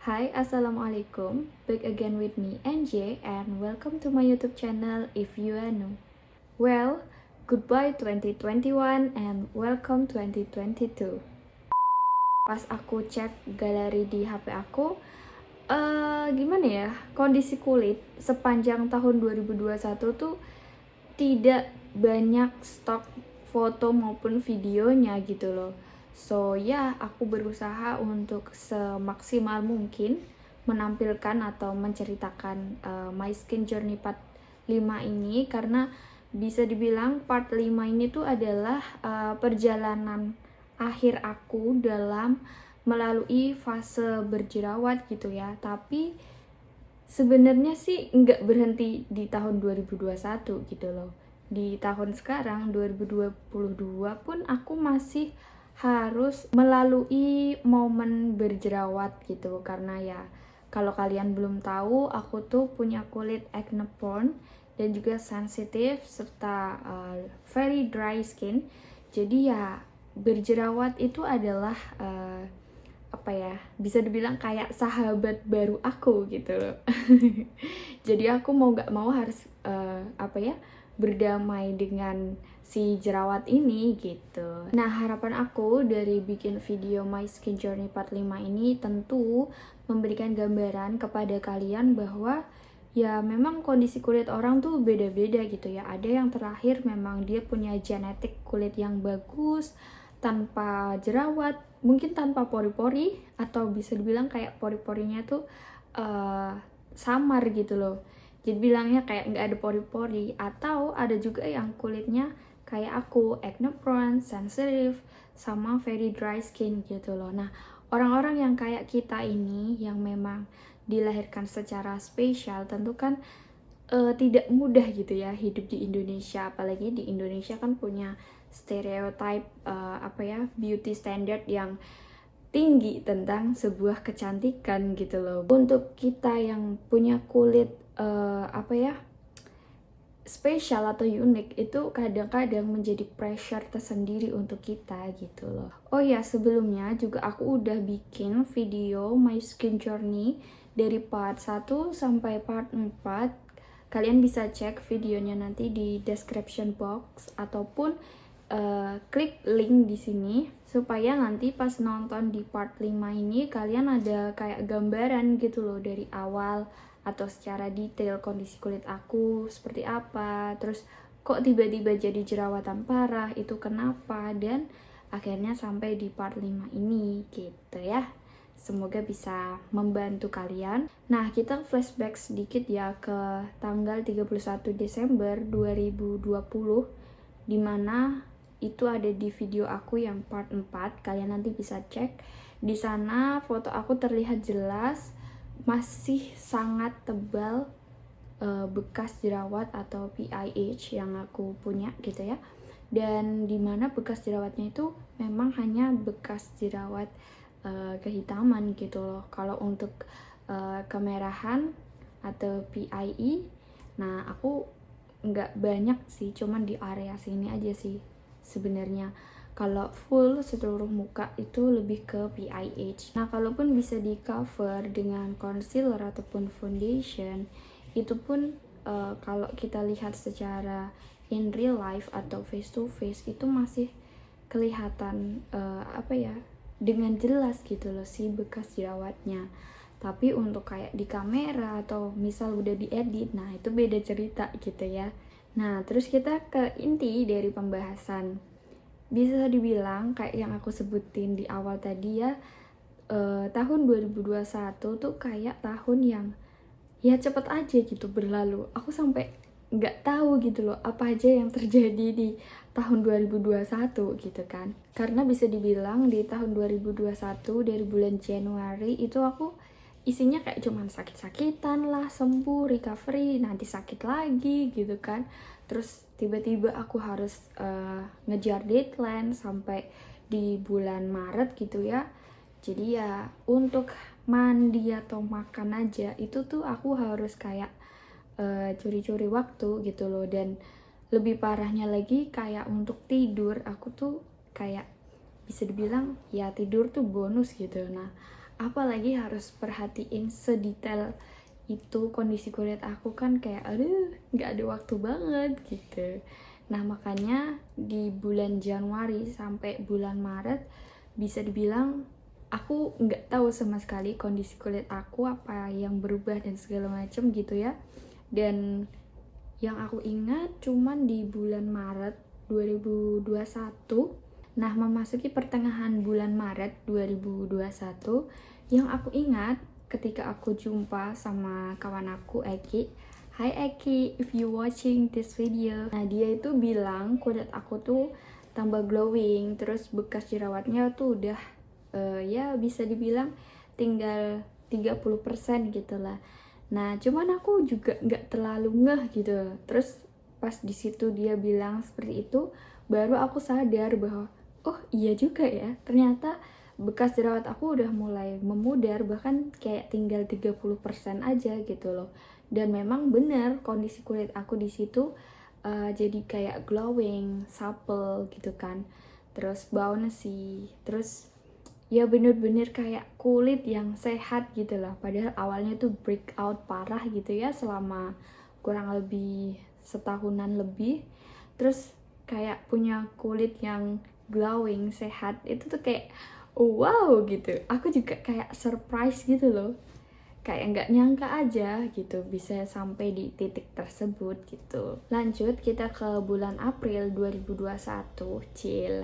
Hi, Assalamualaikum. Back again with me, NJ, and welcome to my YouTube channel if you are new. Well, goodbye 2021 and welcome 2022. Pas aku cek galeri di HP aku, gimana ya, kondisi kulit sepanjang tahun 2021 tuh tidak banyak stok foto maupun videonya gitu loh. So ya, aku berusaha untuk semaksimal mungkin menampilkan atau menceritakan My Skin Journey Part 5 ini, karena bisa dibilang part 5 ini tuh adalah perjalanan akhir aku dalam melalui fase berjerawat gitu ya. Tapi sebenarnya sih nggak berhenti di tahun 2021 gitu loh. Di tahun sekarang 2022 pun aku masih harus melalui momen berjerawat gitu, karena ya kalau kalian belum tahu, aku tuh punya kulit acne prone dan juga sensitif serta very dry skin. Jadi ya berjerawat itu adalah apa ya, bisa dibilang kayak sahabat baru aku gitu loh. Jadi aku mau gak mau harus apa ya, berdamai dengan si jerawat ini gitu. Nah, harapan aku dari bikin video My Skin Journey Part 5 ini tentu memberikan gambaran kepada kalian bahwa ya memang kondisi kulit orang tuh beda-beda gitu ya. Ada yang terakhir memang dia punya genetik kulit yang bagus tanpa jerawat, mungkin tanpa pori-pori, atau bisa dibilang kayak pori-porinya tuh samar gitu loh. Jadi bilangnya kayak nggak ada pori-pori. Atau ada juga yang kulitnya kayak aku, acne prone, sensitive, sama very dry skin gitu loh. Nah, orang-orang yang kayak kita ini yang memang dilahirkan secara spesial tentu kan tidak mudah gitu ya hidup di Indonesia. Apalagi di Indonesia kan punya stereotype apa ya, beauty standard yang tinggi tentang sebuah kecantikan gitu loh. Untuk kita yang punya kulit apa ya, spesial atau unik, itu kadang-kadang menjadi pressure tersendiri untuk kita gitu loh. Oh ya, sebelumnya juga aku udah bikin video My Skin Journey dari part 1 sampai part 4. Kalian bisa cek videonya nanti di description box ataupun klik link di sini supaya nanti pas nonton di part 5 ini kalian ada kayak gambaran gitu loh dari awal atau secara detail kondisi kulit aku seperti apa, terus kok tiba-tiba jadi jerawatan parah, itu kenapa, dan akhirnya sampai di part 5 ini gitu ya. Semoga bisa membantu kalian. Nah, kita flashback sedikit ya ke tanggal 31 Desember 2020, dimana itu ada di video aku yang part 4. Kalian nanti bisa cek. Di sana foto aku terlihat jelas masih sangat tebal bekas jerawat atau PIH yang aku punya gitu ya. Dan dimana bekas jerawatnya itu memang hanya bekas jerawat kehitaman gitu loh. Kalau untuk kemerahan atau PIE, nah aku nggak banyak sih, cuman di area sini aja sih sebenarnya. Kalau full seluruh muka itu lebih ke PIH. Nah, kalaupun bisa di cover dengan concealer ataupun foundation, itu pun kalau kita lihat secara in real life atau face to face, itu masih kelihatan apa ya, dengan jelas gitu loh si bekas jerawatnya. Tapi untuk kayak di kamera atau misal udah diedit, nah itu beda cerita gitu ya. Nah, terus kita ke inti dari pembahasan. Bisa dibilang kayak yang aku sebutin di awal tadi ya, tahun 2021 tuh kayak tahun yang ya cepet aja gitu berlalu. Aku sampai nggak tahu gitu loh apa aja yang terjadi di tahun 2021 gitu kan. Karena bisa dibilang di tahun 2021 dari bulan Januari itu aku isinya kayak cuman sakit-sakitan lah, sembuh, recovery, nanti sakit lagi gitu kan. Terus tiba-tiba aku harus ngejar deadline sampai di bulan Maret gitu ya. Jadi ya untuk mandi atau makan aja itu tuh aku harus kayak curi-curi waktu gitu loh. Dan lebih parahnya lagi kayak untuk tidur, aku tuh kayak bisa dibilang ya tidur tuh bonus gitu. Nah, apalagi harus perhatiin sedetail itu kondisi kulit aku kan kayak aduh nggak ada waktu banget gitu. Nah makanya di bulan Januari sampai bulan Maret bisa dibilang aku nggak tahu sama sekali kondisi kulit aku apa yang berubah dan segala macam gitu ya. Dan yang aku ingat cuman di bulan Maret 2021, nah memasuki pertengahan bulan Maret 2021, yang aku ingat ketika aku jumpa sama kawan aku Eki. Hai Eki, if you watching this video. Nah dia itu bilang kulit aku tuh tambah glowing, terus bekas jerawatnya tuh udah ya bisa dibilang tinggal 30% gitu lah. Nah cuman aku juga nggak terlalu ngeh gitu. Terus pas di situ dia bilang seperti itu, baru aku sadar bahwa oh iya juga ya, ternyata bekas jerawat aku udah mulai memudar, bahkan kayak tinggal 30% aja gitu loh. Dan memang benar kondisi kulit aku di situ jadi kayak glowing, supple gitu kan. Terus bouncy, terus ya bener-bener kayak kulit yang sehat gitu lah. Padahal awalnya tuh breakout parah gitu ya selama kurang lebih setahunan lebih. Terus kayak punya kulit yang glowing, sehat, itu tuh kayak wow gitu. Aku juga kayak surprise gitu loh, kayak nggak nyangka aja gitu bisa sampai di titik tersebut gitu. Lanjut kita ke bulan April 2021. Cil,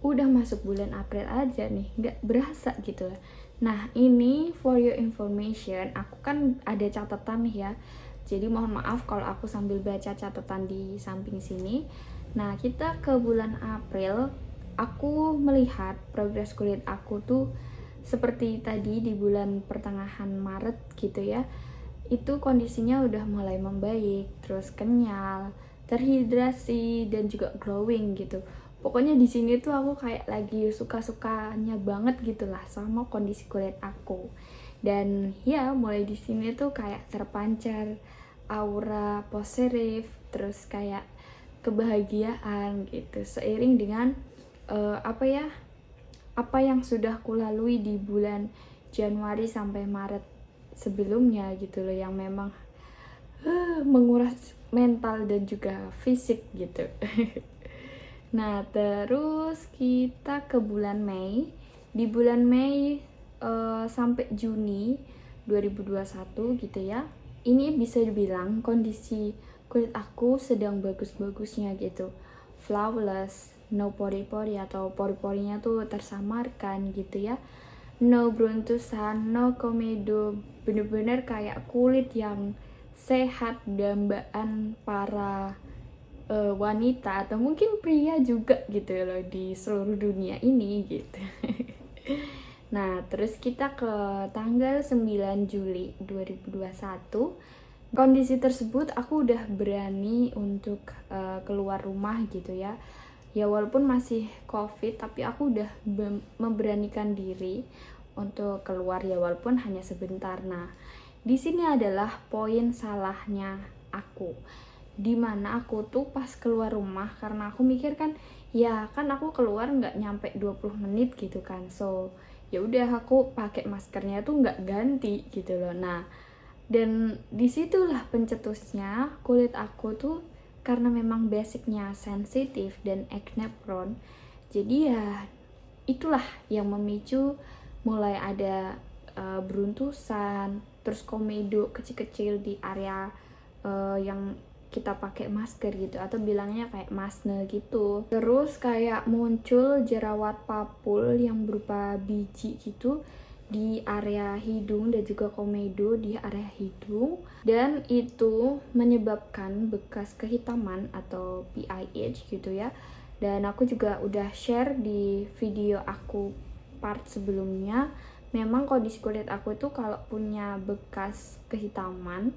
udah masuk bulan April aja nih, nggak berasa gitu. Nah ini for your information, aku kan ada catatan nih ya, jadi mohon maaf kalau aku sambil baca catatan di samping sini. Nah kita ke bulan April, aku melihat progres kulit aku tuh seperti tadi di bulan pertengahan Maret gitu ya, itu kondisinya udah mulai membaik, terus kenyal, terhidrasi, dan juga glowing gitu. Pokoknya di sini tuh aku kayak lagi suka-sukanya banget gitulah sama kondisi kulit aku. Dan ya mulai di sini tuh kayak terpancar aura positif, terus kayak kebahagiaan gitu seiring dengan apa yang sudah kulalui di bulan Januari sampai Maret sebelumnya gitu loh, yang memang menguras mental dan juga fisik gitu. Nah terus kita ke bulan Mei. Di bulan Mei sampai Juni 2021 gitu ya, ini bisa dibilang kondisi kulit aku sedang bagus-bagusnya gitu, flawless, no pori-pori atau pori-porinya tuh tersamarkan gitu ya, no beruntusan, no komedo, bener-bener kayak kulit yang sehat, dambaan para wanita atau mungkin pria juga gitu loh di seluruh dunia ini gitu. Nah terus kita ke tanggal 9 Juli 2021. Kondisi tersebut aku udah berani untuk keluar rumah gitu ya. Ya walaupun masih COVID, tapi aku udah memberanikan diri untuk keluar ya walaupun hanya sebentar. Nah, di sini adalah poin salahnya aku. Dimana aku tuh pas keluar rumah, karena aku mikir kan, ya kan aku keluar nggak nyampe 20 menit gitu kan. So, ya udah aku pakai maskernya tuh nggak ganti gitu loh. Nah, dan disitulah pencetusnya kulit aku tuh, karena memang basicnya sensitif dan acne prone, jadi ya itulah yang memicu mulai ada beruntusan, terus komedo kecil-kecil di area yang kita pakai masker gitu, atau bilangnya kayak masne gitu. Terus kayak muncul jerawat papul yang berupa biji gitu di area hidung dan juga komedo di area hidung, dan itu menyebabkan bekas kehitaman atau BIH gitu ya. Dan aku juga udah share di video aku part sebelumnya, memang kondisi kulit aku itu kalau punya bekas kehitaman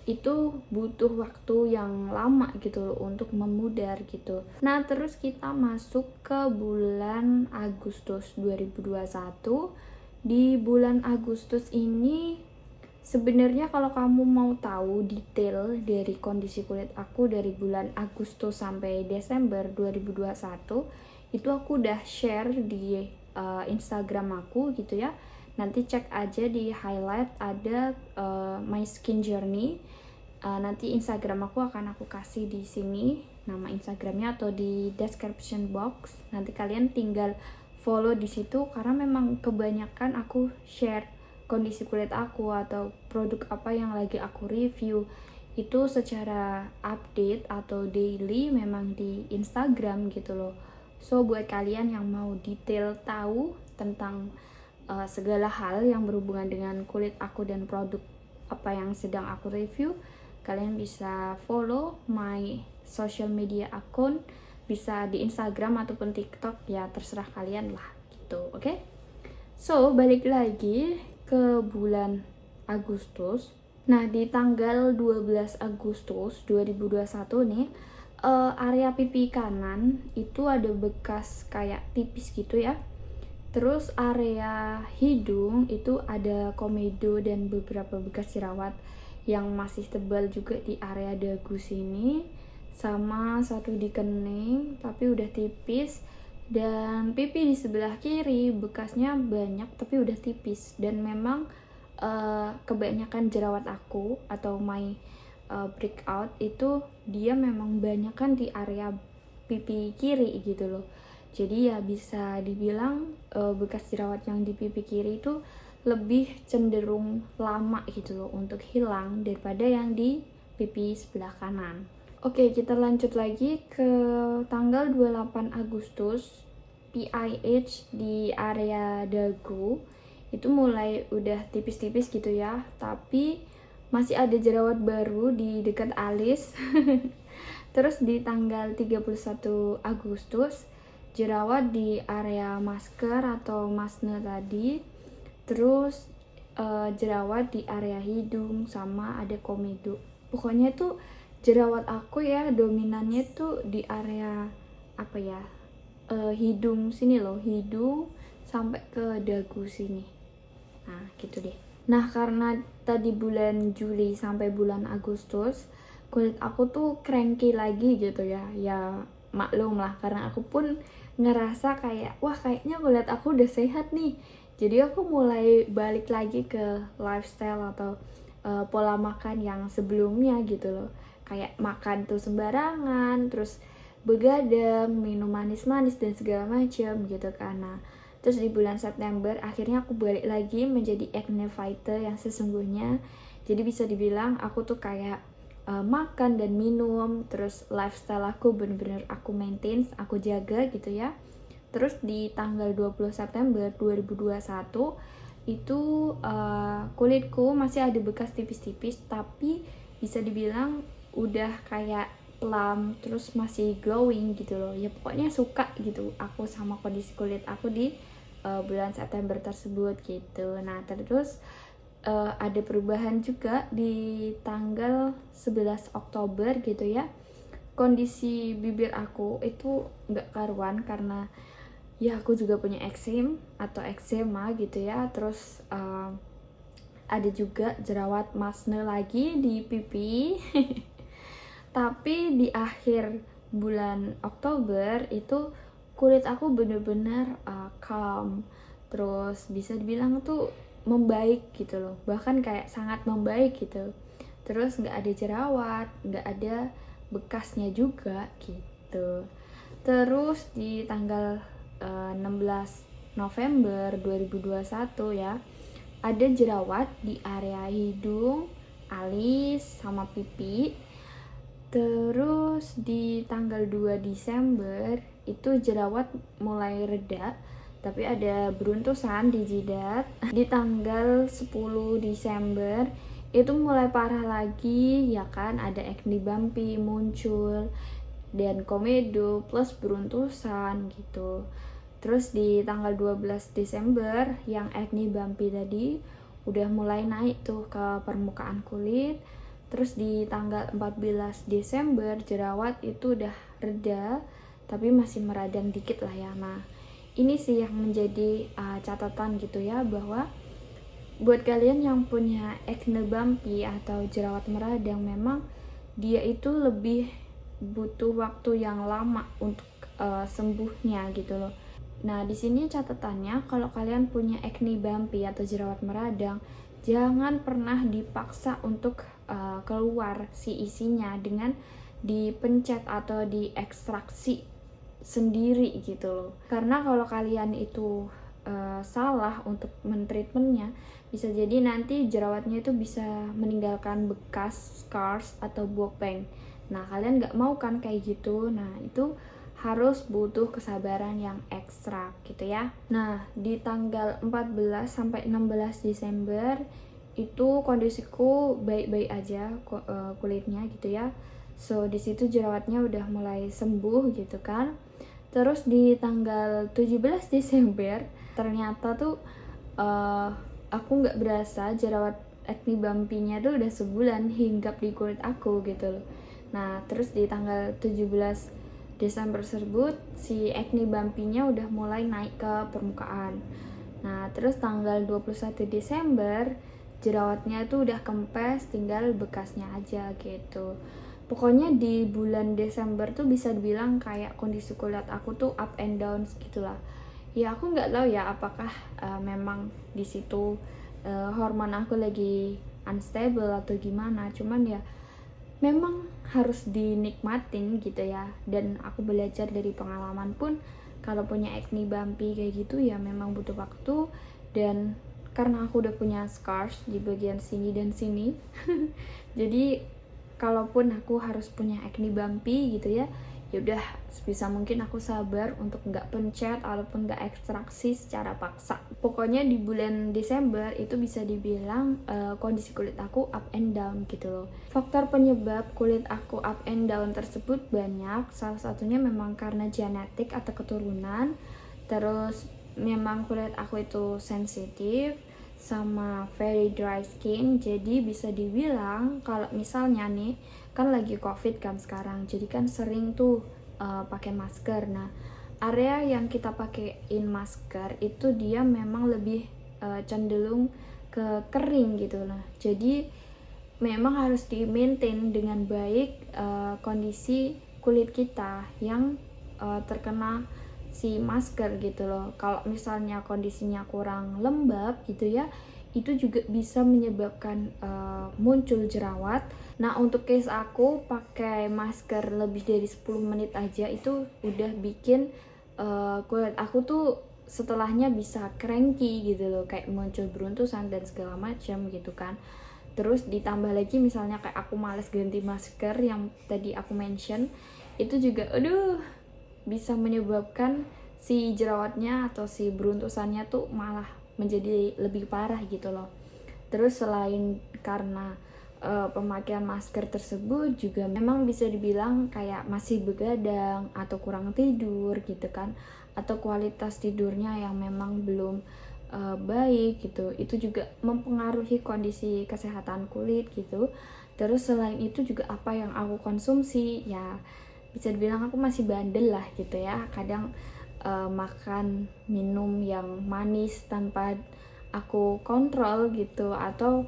itu butuh waktu yang lama gitu loh untuk memudar gitu. Nah terus kita masuk ke bulan Agustus 2021. Di bulan Agustus ini sebenarnya kalau kamu mau tahu detail dari kondisi kulit aku dari bulan Agustus sampai Desember 2021, itu aku udah share di Instagram aku gitu ya. nanti cek aja di highlight ada my skin journey. Nanti Instagram aku akan aku kasih di sini nama Instagramnya atau di description box. Nanti kalian tinggal follow di situ karena memang kebanyakan aku share kondisi kulit aku atau produk apa yang lagi aku review itu secara update atau daily memang di Instagram gitu loh. So buat kalian yang mau detail tahu tentang segala hal yang berhubungan dengan kulit aku dan produk apa yang sedang aku review, kalian bisa follow my social media account, bisa di Instagram ataupun TikTok, ya terserah kalian lah gitu, oke? So balik lagi ke bulan Agustus. Nah, di tanggal 12 Agustus 2021 nih, area pipi kanan itu ada bekas kayak tipis gitu ya. Terus area hidung itu ada komedo dan beberapa bekas jerawat yang masih tebal juga di area dagu sini, sama satu di kening tapi udah tipis, dan pipi di sebelah kiri bekasnya banyak tapi udah tipis. Dan memang kebanyakan jerawat aku atau my breakout itu dia memang banyak kan di area pipi kiri gitu loh. Jadi ya bisa dibilang bekas jerawat yang di pipi kiri itu lebih cenderung lama gitu loh untuk hilang daripada yang di pipi sebelah kanan. Oke, kita lanjut lagi ke tanggal 28 Agustus. PIH di area dagu itu mulai udah tipis-tipis gitu ya, tapi masih ada jerawat baru di dekat alis. Terus di tanggal 31 Agustus jerawat di area masker atau masne tadi, terus jerawat di area hidung sama ada komedo. Pokoknya tuh jerawat aku ya dominannya tuh di area apa ya, hidung sini loh, hidung sampai ke dagu sini. Nah gitu deh. Nah karena tadi bulan Juli sampai bulan Agustus kulit aku tuh cranky lagi gitu ya. Ya maklum lah karena aku pun ngerasa kayak wah kayaknya kulit aku udah sehat nih. Jadi aku mulai balik lagi ke lifestyle atau pola makan yang sebelumnya gitu loh. Kayak makan tuh sembarangan, terus begadang, minum manis-manis dan segala macam gitu karena. Terus di bulan September akhirnya aku balik lagi menjadi acne fighter yang sesungguhnya. Jadi bisa dibilang aku tuh kayak makan dan minum, terus lifestyle aku bener-bener aku maintain, aku jaga gitu ya. Terus di tanggal 20 September 2021 itu kulitku masih ada bekas tipis-tipis tapi bisa dibilang udah kayak plump, terus masih glowing gitu loh. Ya pokoknya suka gitu aku sama kondisi kulit aku di bulan September tersebut gitu. Nah terus ada perubahan juga di tanggal 11 Oktober gitu ya. Kondisi bibir aku itu nggak karuan karena ya aku juga punya eksim atau eksema gitu ya. Terus ada juga jerawat masne lagi di pipi. Tapi di akhir bulan Oktober itu kulit aku bener-bener calm, terus bisa dibilang tuh membaik gitu loh, bahkan kayak sangat membaik gitu. Terus nggak ada jerawat, nggak ada bekasnya juga gitu. Terus di tanggal 16 November 2021 ya, ada jerawat di area hidung, alis, sama pipi. Terus di tanggal 2 Desember itu jerawat mulai reda tapi ada beruntusan di jidat. Di tanggal 10 Desember itu mulai parah lagi ya kan, ada acne bumpy muncul dan komedo plus beruntusan gitu. Terus di tanggal 12 Desember yang acne bumpy tadi udah mulai naik tuh ke permukaan kulit. Terus di tanggal 14 Desember jerawat itu udah reda tapi masih meradang dikit lah ya. Nah ini sih yang menjadi catatan gitu ya, bahwa buat kalian yang punya acne bumpy atau jerawat meradang memang dia itu lebih butuh waktu yang lama untuk sembuhnya gitu loh. Nah, di sini catatannya kalau kalian punya acne bumpy atau jerawat meradang, jangan pernah dipaksa untuk keluar si isinya dengan dipencet atau diekstraksi sendiri gitu loh. Karena kalau kalian itu salah untuk mentreatmentnya, bisa jadi nanti jerawatnya itu bisa meninggalkan bekas scars atau bopeng. Nah, kalian nggak mau kan kayak gitu. Nah, itu harus butuh kesabaran yang ekstra gitu ya. Nah, di tanggal 14 sampai 16 Desember itu kondisiku baik-baik aja kulitnya gitu ya. So, di situ jerawatnya udah mulai sembuh gitu kan. Terus di tanggal 17 Desember ternyata tuh aku nggak berasa jerawat acne bumpy-nya tuh udah sebulan hinggap di kulit aku gitu loh. Nah, terus di tanggal 17 Desember tersebut si acne bumpy-nya udah mulai naik ke permukaan. Nah, terus tanggal 21 Desember jerawatnya tuh udah kempes, tinggal bekasnya aja gitu. Pokoknya di bulan Desember tuh bisa dibilang kayak kondisi kulit aku tuh up and down gitulah. Ya aku nggak tahu ya apakah memang di situ hormon aku lagi unstable atau gimana. Cuman ya memang harus dinikmatin gitu ya. Dan aku belajar dari pengalaman pun kalau punya acne bumpy kayak gitu ya memang butuh waktu. Dan karena aku udah punya scars di bagian sini dan sini jadi kalaupun aku harus punya acne bumpy gitu ya, ya udah sebisa mungkin aku sabar untuk nggak pencet ataupun nggak ekstraksi secara paksa. Pokoknya di bulan Desember itu bisa dibilang kondisi kulit aku up and down gitu loh. Faktor penyebab kulit aku up and down tersebut banyak. Salah satunya memang karena genetik atau keturunan. Terus memang kulit aku itu sensitif sama very dry skin. Jadi bisa dibilang kalau misalnya nih kan lagi covid kan sekarang, jadi kan sering tuh pakai masker. Nah, area yang kita pakein masker itu dia memang lebih cenderung ke kering gitu lah. Jadi memang harus di maintain dengan baik kondisi kulit kita yang terkena si masker gitu loh. Kalau misalnya kondisinya kurang lembab gitu ya, itu juga bisa menyebabkan muncul jerawat. Nah, untuk case aku pakai masker lebih dari 10 menit aja itu udah bikin kulit aku tuh setelahnya bisa cranky gitu loh, kayak muncul beruntusan dan segala macam gitu kan. Terus ditambah lagi misalnya kayak aku males ganti masker yang tadi aku mention, itu juga aduh bisa menyebabkan si jerawatnya atau si beruntusannya tuh malah menjadi lebih parah gitu loh. Terus selain karena pemakaian masker tersebut juga memang bisa dibilang kayak masih begadang atau kurang tidur gitu kan, atau kualitas tidurnya yang memang belum baik gitu, itu juga mempengaruhi kondisi kesehatan kulit gitu. Terus selain itu juga apa yang aku konsumsi ya, bisa dibilang aku masih bandel lah gitu ya. Kadang makan minum yang manis tanpa aku kontrol gitu, atau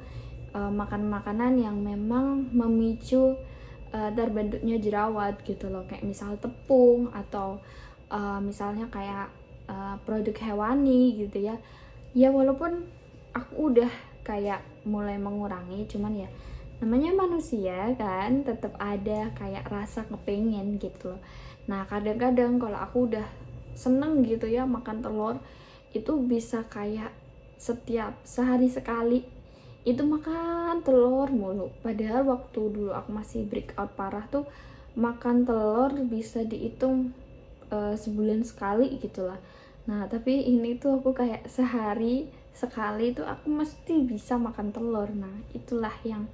makan makanan yang memang memicu terbentuknya jerawat gitu loh, kayak misal tepung atau misalnya kayak produk hewani gitu ya. Ya walaupun aku udah kayak mulai mengurangi, cuman ya namanya manusia kan tetap ada kayak rasa kepengen gitu loh. Nah, kadang-kadang kalau aku udah seneng gitu ya makan telur, itu bisa kayak setiap sehari sekali itu makan telur mulu. Padahal waktu dulu aku masih breakout parah tuh makan telur bisa dihitung sebulan sekali gitulah. Nah, tapi ini tuh aku kayak sehari sekali tuh aku mesti bisa makan telur. Nah, itulah yang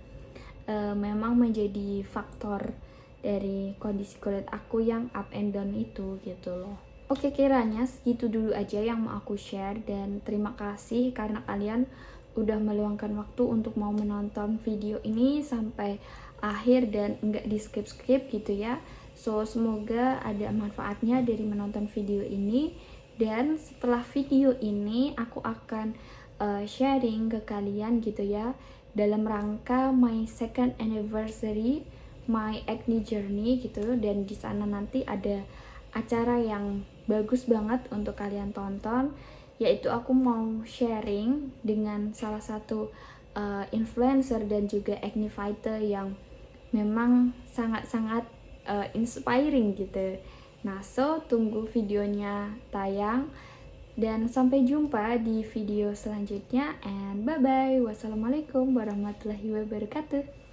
memang menjadi faktor dari kondisi kulit aku yang up and down itu gitu loh. Oke, kiranya segitu dulu aja yang mau aku share, dan terima kasih karena kalian udah meluangkan waktu untuk mau menonton video ini sampai akhir dan enggak di skip-skip gitu ya. So, semoga ada manfaatnya dari menonton video ini, dan setelah video ini aku akan sharing ke kalian gitu ya, dalam rangka my second anniversary my acne journey gitu. Dan di sana nanti ada acara yang bagus banget untuk kalian tonton, yaitu aku mau sharing dengan salah satu influencer dan juga acne fighter yang memang sangat-sangat inspiring gitu. Nah, so tunggu videonya tayang dan sampai jumpa di video selanjutnya and bye bye. Wassalamualaikum warahmatullahi wabarakatuh.